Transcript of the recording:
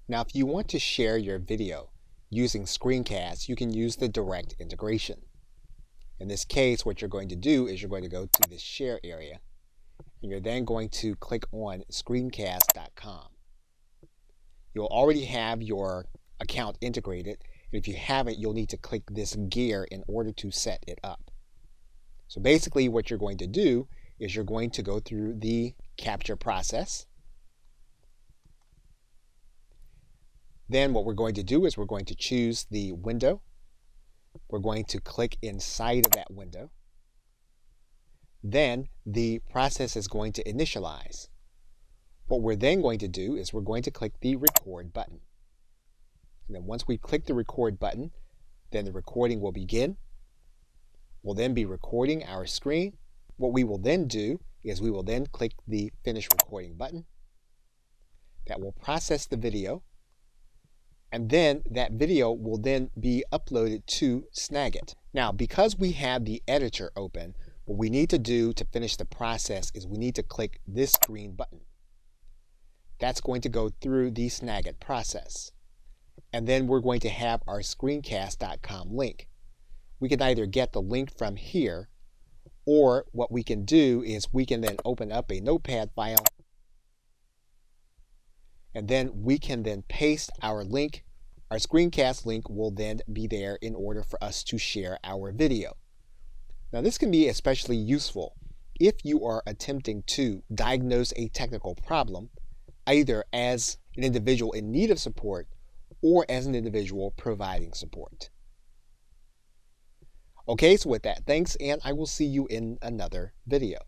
Now, if you want to share your video using Screencast, you can use the direct integration. In this case, what you're going to do is you're going to go to the share area, and you're then going to click on screencast.com. You'll already have your account integrated, and if you haven't, you'll need to click this gear in order to set it up. So basically what you're going to do is you're going to go through the capture process. Then what we're going to do is we're going to choose the window. We're going to click inside of that window. Then the process is going to initialize. What we're then going to do is we're going to click the record button. And then once we click the record button, then the recording will begin. We'll then be recording our screen. What we will then do is we will then click the finish recording button. That will process the video. And then that video will then be uploaded to Snagit. Now, because we have the editor open, what we need to do to finish the process is we need to click this green button. That's going to go through the Snagit process. And then we're going to have our screencast.com link. We can either get the link from here, or what we can do is we can then open up a notepad file, and then we can then paste our link. Our screencast link will then be there in order for us to share our video. Now, this can be especially useful if you are attempting to diagnose a technical problem, either as an individual in need of support or as an individual providing support. Okay, so with that, thanks, and I will see you in another video.